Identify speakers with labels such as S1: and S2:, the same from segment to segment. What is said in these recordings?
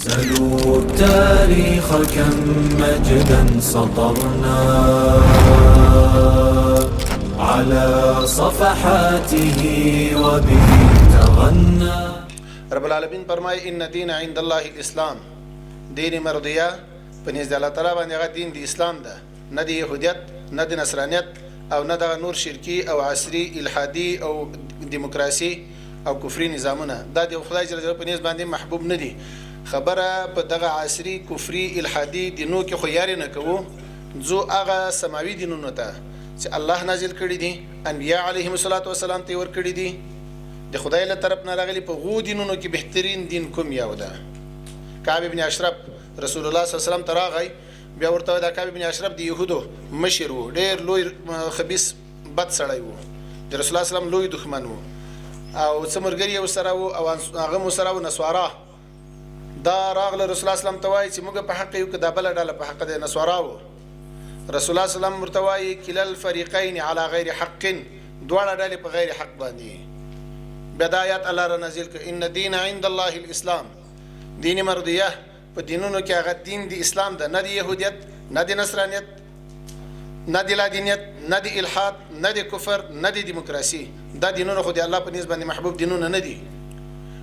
S1: سلوا التاريخ كم مجدا سطرنا على صفحاته وبه تغنى.
S2: رب العالمین فرمای ان دین عند الله الاسلام، دین مرضیه په نزد الله تعالی باندې هغه دین د اسلام ده، نه د یهودیت نه د نصرانیت او نه د نور شرکی او عصري الحادي او دیموکراسي او کفري نظامونه. دا د خدای جل جلاله په نزد باندې محبوب نه دي. خبره په دغه عصري کفري الحادي دینو کې خو یاري نه کوو، ځو هغه سماوي دینونو ته چې الله نازل کړي دي، انبیاء علیهم الصلاۃ والسلام ته ور کړي دي، د خدای له طرف نه راغلي. په غو دینونو کې بهترین دین کوم یو ده؟ کعب ابن اشرف رسول الله صلی الله علیه وسلم ته راغی، بیا ورته دا کعب ابن اشرف د یهودو مشر و، ډېر لوی خبیث بد سړی و، د رسول الله صلی الله علیه وسلم لوی دښمن و، او څه ملګري یې ورسره و او هغه مو سره و نسوارا. دا راغله رسول الله صلی الله علیه وسلم ته وایي چې موږ په حق یو که دا بله ډله په حق د نسوارا و. رسول الله صلی الله علیه وسلم ورته وایي کلا الفریقین علی غیر حق، دواړه ډلې په غیر حق باندې. بیا دا آیات الله را نازل کړ ان دین عند الله الاسلام، دین مرضیه په دینونو کې هغه دین د اسلام ده، نه د یهودیت نه د نصرانیت نه د لادینیت نه د الحاد نه د کفر نه د دیموکراسي. دا دینونه خو د الله په نسبت محبوب دینونه نه دي.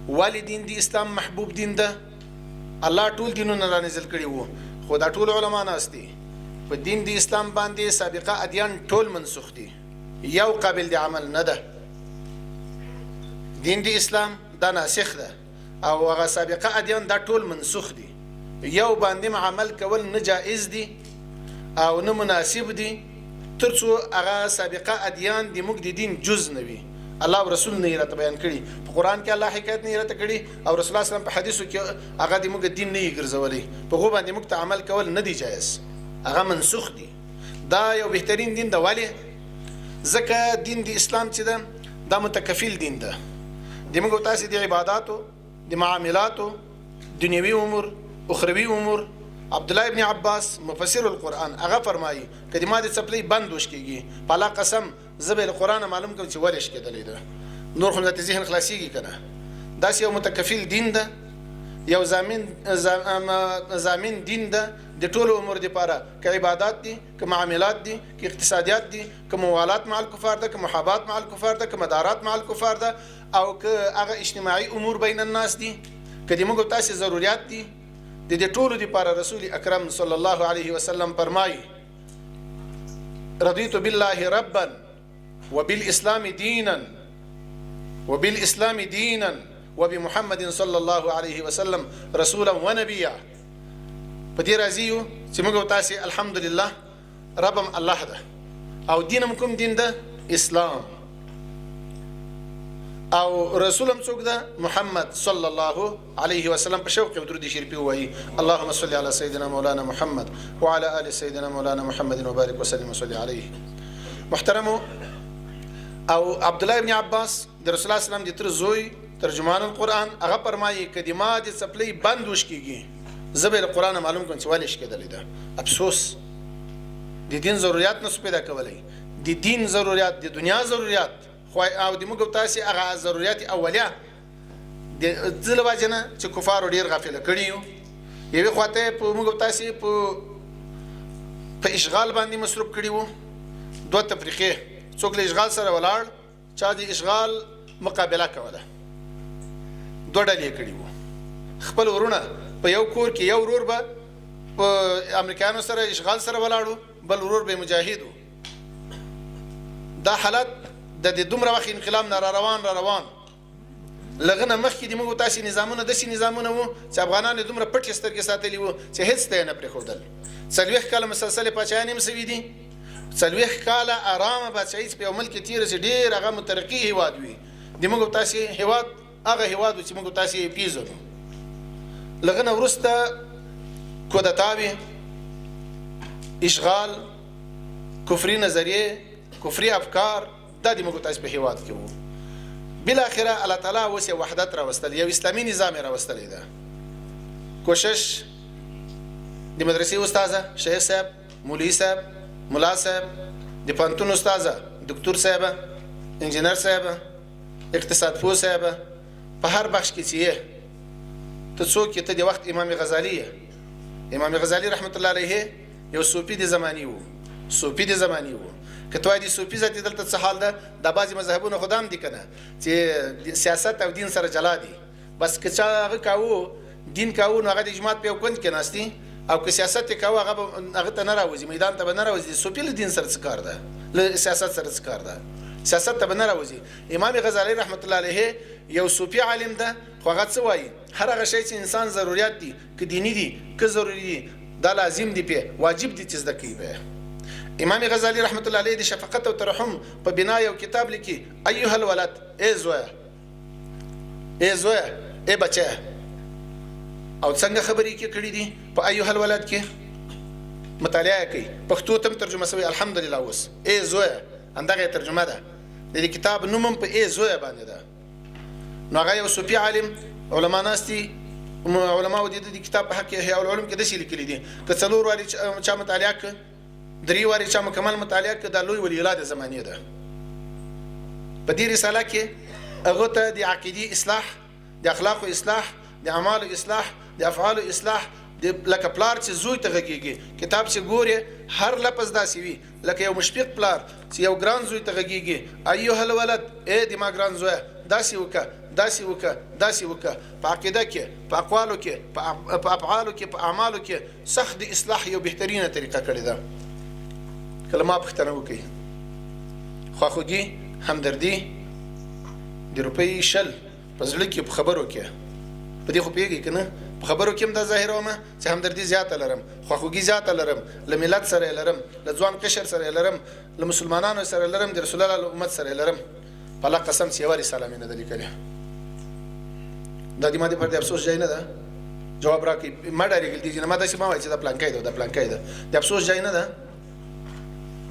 S2: ولی دین د اسلام محبوب دین ده؟ الله ټول دینونه را نازل کړي وو، خو دا ټول علما ناست دي په دین د اسلام باندې. سابقه ادیان ټول منسوخ دي، یو قابل د عمل نه ده. دین د اسلام دا ناسخ ده او هغه سابقه ادیان دا ټول منسوخ دي. یو باندې عمل کول نه جائز دي او نه مناسب دي ترڅو هغه سابقه ادیان د موږ د دین جز نه وي. الله او رسول نه راته بیان کړي، په قران کې الله حکایت نه راته کړي او رسول الله صلی الله علیه وسلم په حدیثو کې هغه د موږ دین نه ګرځولي. په غو باندې موږ ته عمل کول نه دي جائز، هغه منسوخ دي. دا یو بهترین دین ده. ولی ځکه دین د اسلام چې ده دا متکفل دین ده. د موږ تاسو د عبادتو د معاملاتو دنیوي امور اخروی امور. عبد الله ابن عباس مفسر القرآن هغه فرمایي کله ما د چپلې بند وش کیږي په الله قسم زبې القرآن معلوم کوم چې ولش کېدلې ده، نور خو د ذهن خلاصيږي کنه. دا یو متکفل دین ده، یو ضامن دین ده د ټولو امور لپاره، که عبادت دي که معاملات دي که اقتصادیات دي که موالات مع الکفار ده که محابات مع الکفار ده که مدارات مع الکفار ده او که هغه اجتماعي امور بین الناس دي، که د موږ تاسو ضرورت دي د دې ټولو لپاره. رسول اکرم صلی الله علیه وسلم فرمایي رضیت بالله ربا وبالاسلام دینا وبمحمد صلی الله علیه وسلم رسولا ونبیا. په دې راضي یو چې موږ تاسو الحمدلله ربم الله ده او دینم کوم دین ده؟ اسلام. او رسولم څوک ده؟ محمد صلی الله علیه وسلم. په شوق درود شریف وایي اللهم صل علی سیدنا مولانا محمد وعلى ال سیدنا مولانا محمد وبارك وسلم وصلي عليه. محترمو، او عبد الله ابن عباس د رسول الله صلی الله علیه وسلم د تر زوی ترجمان القرآن هغه فرمایي کدیما د چپلې بند وش کیږي زبې القرآن معلوم کوم چې ولش کېدلې ده. افسوس د دین ضرورت نه پیدا کولای، د دین ضرورت د دنیا ضرورت خو او د موږ تاسو هغه ضرورت اولیه د ځل واجنه چې کفار ډیر غافل کړي یو. یوه خواته په موږ تاسو په اشغال باندې مصروف کړي وو. دوه تفریقې، څوک له اشغال سره ولاړ، چا د اشغال مقابله کوله. دوه ډلې کړي وو. خپل ورونه په یو کور کې یو ورور به په امریکایانو سره اشغال سره ولاړو، بل ورور به مجاهد وو. دا حالت د دومره وخت انقلاب نه روان لغنه مخکې د موږ تاسو نظامونه داسې نظامونه وو چې افغانان دومره پټ سترګې ساتلي وو چې هیڅ ته نه پرېښودل. 40 کاله مسلسل پاچاهانې هم سوي دي، 40 کاله ارامه بادشاهي په یو ملک کې تېره چې ډېر هغه مترقي هېواد وي. د موږ تاسو هېواد هغه هېواد و چې موږ تاسو یې پیژنو. لغنه وروسته کودتاوې، اشغال، کفري نظریې، کفري افکار، دا د موږ تاسو په هېواد کې وو. بالاخره الله تعالی اوس یو وحدت راوستل، یو اسلامي نظام یې راوستلی ده. کوشش د مدرسې استاده شیخ صاحب، مولوي صاحب، ملا صاحب، د پوهنتون استاده دکتور صاحب، انجینر صاحب، اقتصاد پوه صاحب، په هر بخش کې چې ته څوک ته د وخت امام غزالی امام غزالی رحمت الله علیه یو صوفي د زمانی وو کته دي صوفي ذات دلته څه حال ده د بعضی مذهبونو خدام دي کنه چې سیاست او دین سره جلا دي بس که چا هغه کاوه دین کاوه نو هغه د جماعت په کند کې ناشتي او که سیاست کاوه هغه ته نه راوځي میدان ته نه راوځي صوفي له دین سره څه کار ده له سیاست سره څه کار ده سیاست ته نه راوځي امام غزالی رحمت الله علیه یو صوفي عالم ده خو هغه څه وایي هر هغه شی چې انسان ضرورت دي که دینی دي که ضروری دي دا لازم دي په واجب دي چې زده کوي به امام غزالی رحمت الله علیه د شفقت او ترحم په بنا یو کتاب لیکي ایها الولد ای زویا ای بچا او څنګه خبرې کې کړې دي په ایها الولد کې مطالعه کوي پښتو ته ترجمه شوی الحمدلله اوس ای زویا اندغه ترجمه ده د کتاب نوم په ای زویا باندې ده نو هغه یو صوفي عالم علما ناستي علماء د کتاب په حق احیاء العلوم کې د شي لیکلي دي که څلور واري چا مطالعه ک درې واري چا مکمل مطالعه ک د لوی ولی اولاد زمانیه ده په دې رساله کې هغه ته د عقیدی اصلاح د اخلاق اصلاح د اعمال اصلاح د افعال اصلاح د لکه پلار چې زوی ته غږیږي کتاب چې ګوري هر لفظ داسې وي لکه یو مشفق پلار چې یو ګران زوی ته غږیږي ایها الولد اے د ما ګران زوی داسې وکه په عقیده کې په اقوالو کې په افعالو کې په اعمالو کې سخت د اصلاح یو بهترینه طریقه کړې ده کلمه پښتنه وکي خواخوږي همدردي د روپۍ شل په زړه کې په خبرو کې په دې خو پیږي کنه په خبرو کې هم دا ظاهرومه چې همدردي زیاته لرم خواخوږي زیاته لرم له ملت سره لرم له ځوان قشر سره لرم له مسلمانانو سره لرم د رسول الله امت سره لرم په الله قسم چې یواري سلامي نه لیکلې دا دې ماده پر دې افسوس ځای نه ده جواب راکې ما ډایرګل دي چې ما داسې ما وایي چې دا پلانکای ده د افسوس ځای نه ده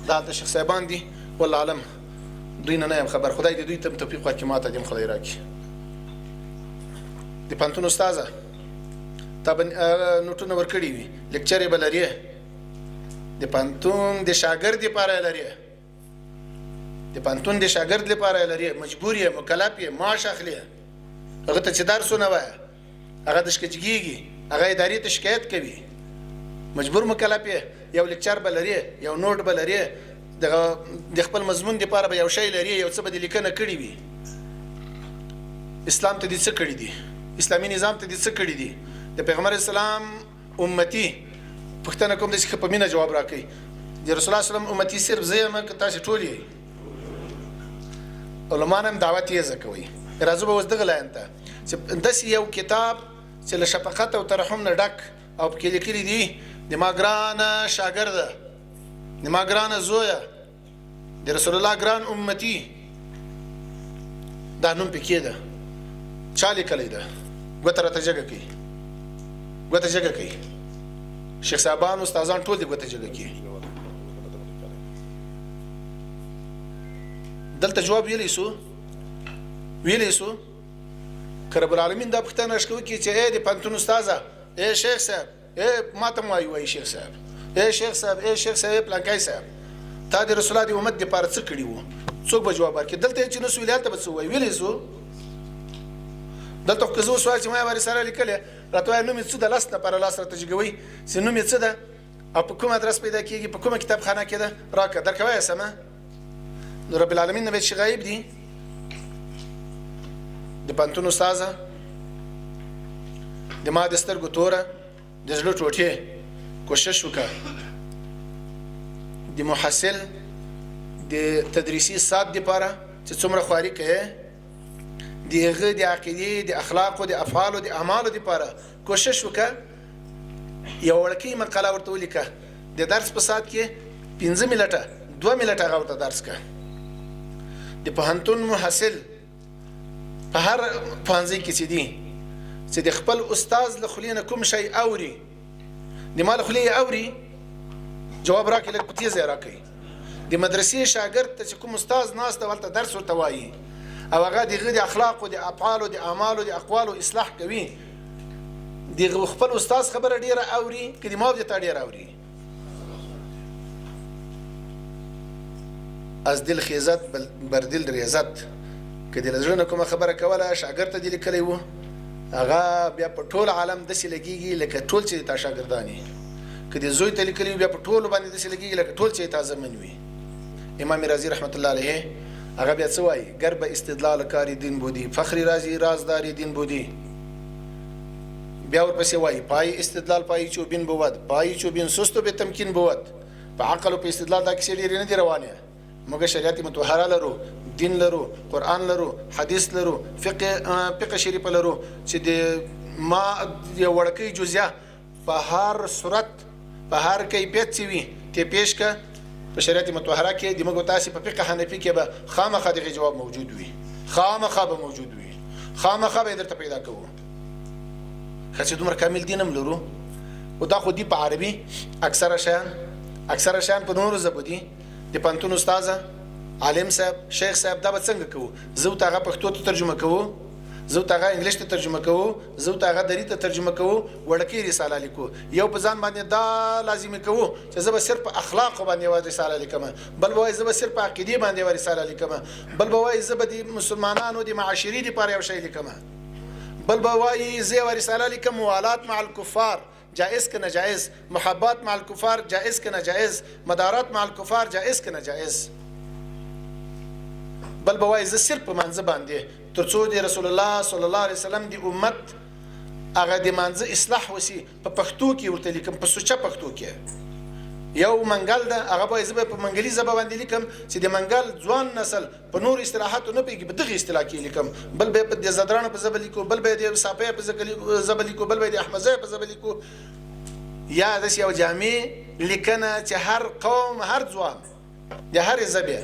S2: دا د شیخ صاحبان دي والله علم دوی نه یم خبر خدای دې دوی ته توفیق ورکړي ماته دې خدای راکړي د پانتون استاده تا نوټونه ورکړي وي لیکچر به لري د پانتون د شاګرد لپاره لري د پانتون د شاګرد لپاره لري مجبور یې مکلف یې معاش اخلي هغه ته چې درسونه وای هغه د شکایتګيږي هغه ادارې ته شکایت کوي مجبور مکلف یې یو لیکچر به لري یو نوٹ به لري د خپل مضمون لپاره به یو شی لري یو څه به لیکنه کړی وي اسلام ته دې څه کړی دي اسلامي نظام ته دې څه کړی دي د پیغمبر اسلام امتی پښتنه کوم د څه په مینه جواب راکړي د رسول الله صلی الله علیه وسلم امتی صرف زما که تاسو ټول یې علماء هم دعوت یې زکوي راځو به اوس دغه لاین ته چې داسې یو کتاب چې له شفقت او ترحم نه ډک او په کې لیکلي دي د ما ګرانه شاګرده د ما ګرانه زویه د رسول الله ګران امتی دا نوم پکې ده چا لیکلی ده ګوته راته جګه کوي شیخ صاحبان استادان ټول دې ګوته جګه کوي دلته جواب ویلی سو که رب العالمین دا پښتنه شکوي کې چې اے د پانتون استاده اے شیخ صاحب اے ماته وایي شیخ صاحب پلانکای صاحب تا د رسول الله د امت لپاره څه کړي وو څوک به جواب ورکړي دلته چې نو سویلات به څه ویلی سو دلته که زه سوال چې ما یې سره لیکلی راته وایي نوم یې څه ده لاس نه پر لاس راته جګوي چې نوم یې څه ده او په کوم ادرس پیدا کېږي په کومه کتابخانه کې ده راکړه درکوی سمه نو رب العالمین نه چې غایب دي د پانتون استاده د ما د سترګو توره د زړه ټوټې کوشش وکړه د محصل د تدریسي سات لپاره چې څومره خواري کوي دغه د عقیدې د اخلاقو د افعالو د اعمالو لپاره کوشش وکړه یو ورکی مقاله ورته ولیکه د درس په سات کې 15 منټه 2 منټه هغه ورته درس کا د پوهنتون محصل په هر پوهنځي کې چې دي چې د خپل استاد له خلینو کوم شی اوري د مال خلی اوري جواب راکړي لکه پتی زه راکړي د مدرسې شاګرد ته چې کوم استاد ناس ته ولته درس ورته وایي او هغه دغه د اخلاق او د افعال او د اعمال او د اقوال او اصلاح کوي دغه خپل استاد خبره ډیره اوري کله ما دې تا ډیره اوري از دل خیزت بر دل ریاضت کله لزړه کوم خبره کوله شاګرد ته دې لیکلی وو هغه بیا په ټول عالم داسې لګېږي لکه ټول چې تا شاګردان وي. که د زوی ته لیکلي وي بیا په ټولو باندې داسې لګېږي لکه ټول چې تا زمن وي. امام رازي رحمت الله علیه هغه بیا څه وایي؟ گر به استدلال کاری دین بودی فخری رازی رازداری دین بودی. بیا ورپسې وایي پای استدلال پای چوبین بود پای چوبین سست و به تمکین بود. په عقل او په استدلال دا کیسې ډېرې نه دي روانې، موږ شریعت مطهره لرو، دین لرو، قرآن لرو، حدیث لرو، فقه شریف لرو چې د ما یو وړکۍ جزیه په هر صورت په هر کیفیت چې وي ته پیش که په شریعت مطهره کې د موږ تاسې په فقه حنفي کې به خامخا دغه جواب موجود وي، خامخا به موجود وي، خامخا به درته پیدا کوو. ښه چې دومره کامل دین هم لرو. او دا خو دي په عربي اکثره شیان په نورو ژبو دي. د پوهنتون استاده عالم صاحب شیخ صاحب دا به څنګه کوو؟ زه ورته هغه پښتو ته ترجمه کوو، زه ورته هغه انګلیش ته ترجمه کوو، زه ورته هغه دري ته ترجمه کوو، وړکۍ رساله لیکو. یو په ځان باندې دا لازمي کوو چې زه به صرف په اخلاقو باندې یوه رساله لیکم، بل به وایي زه به صرف په عقیدې باندې یوه رساله لیکم، بل به وایي زه به د مسلمانانو د معاشري دپاره یو شی لیکم، بل به وایي زه یوه رساله لیکم موالات مع الکفار جائز که نجائز، محبات مع الکفار جائز که نجائز، مدارات مع الکفار جائز که نجائز. بل به وایي زه صرف په منځه باندې تر څو د رسول الله صلی الله علیه وسلم د امت هغه د منځه اصلاح وسي په پښتو کې ورته لیکم، په سوچه پښتو کې. یو منګل ده هغه به زه په منګلي ژبه باندې لیکم چې د منګل ځوان نسل په نور اصطلاحاتو نه پوهېږي، په دغې اصطلاح کې لیکم. بل به د زدرانو په ژبه لیکو، بل به د صافی په ژبه لیکو، بل به د احمدزی په ژبه لیکو. یا داسې یو جامع لیکنه چې هر قوم هر ځوان د هرې ژبې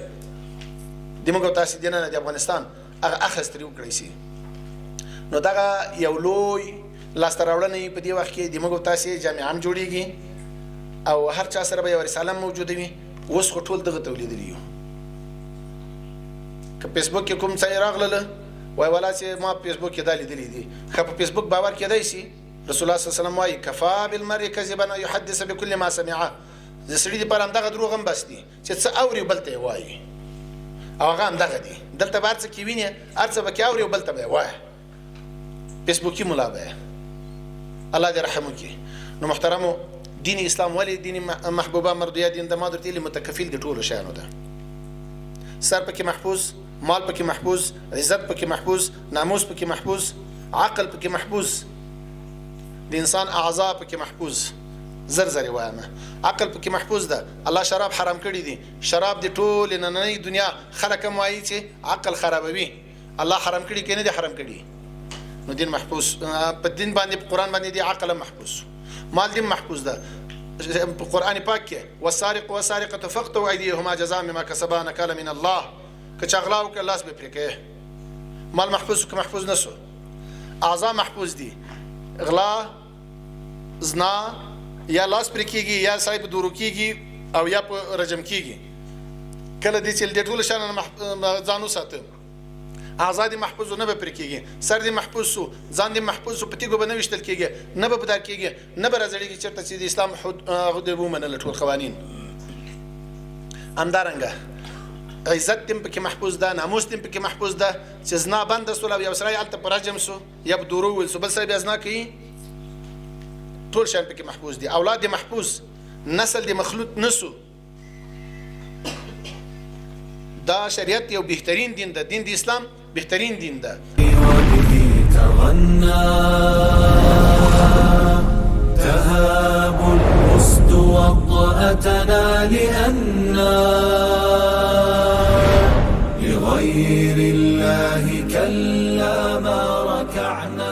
S2: د موږ او تاسې دننه د افغانستان هغه اخذ ترې وکړی شي. نو دغه یو لوی لاسته راوړنې په دې وخت کې د موږ او تاسې جامعه هم جوړېږي او هر چا سره به یو رساله موجوده وي. اوس خو ټول دغه تولیدلی یو. که فیسبوک کې کوم څه راغله وایي والا چې ما په فیسبوک کې دا لیدلی دي، ښه په فیسبوک باور کېدی شي. رسول الله صلی الله علیه وسلم وایي کفا بالمرء کذبا ان یحدث بكل ما سمعه. د سړي دپاره همدغه دروغ هم بس دي چې څه اوري بل ته یې وایي، او هغه همدغه دي. دلته به هر څه کې وینې، هر څه به کې اوري او بل ته به یې وایي. فیسبوکي ملا به یې الله دې رحم وکړي. نو محترمو، دین اسلام ولې دین محبوبه مرضیه دین د ما درته ویلي متکفل د ټولو شیانو ده. سر پکې محفوظ، مال پکې محفوظ، عزت پکې محفوظ، ناموس پکې محفوظ، عقل پکې محفوظ، د انسان اعضاء پکې محفوظ. زر وایم عقل پکې محفوظ ده. الله شراب حرام کړی دي. شراب د ټول نننۍ دنیا خلک هم وایي چې عقل خرابوي. الله حرام کړي که نه دي حرام کړي؟ نو دین محفوظ په دین باندې په قرآن باندې دی عقل محفوظ، مال دین محفوظ ده. په قرآن پاک کې والسارق والسارقة فاقطعوا أيديهما جزاء بما كسبا نكالا من الله. که چا غلا وکړه لاس به پرې کوي. مال محفوظ که محفوظ نه سو. اعضاء محفوظ دي. غلا، زنا یا لاس پرې کېږي یا سړی په دورو کېږي او یا په رجم کېږي. کله دې چې د ټولو شیانو ځان وساته، اعضاء دې محفوظ نه به پرې کېږي، سر دې محفوظ سو، ځان دې محفوظ سو، په تیږو به نه ویشتل کېږي، نه به بدار کېږي، نه به راځړېږي چېرته چې د اسلام حدود ومنله ټول قوانین. همدارنګه عزت دې پکې محفوظ ده، ناموس دې پکې محفوظ ده. چې زنا بنده سول او یو سړی هلته په رجم سو یا په دورو وویل سو، بل سړی بیا زنا کوي، ټول شیان پکې محفوظ دي. اولاد دې محفوظ، نسل دې مخلوط نسو. دا شریعت یو بهترین دین ده. دین د اسلام بهترین دین ده.
S1: تهاب الأسد وطأتنا لأننا لغير الله كلا ما ركعنا.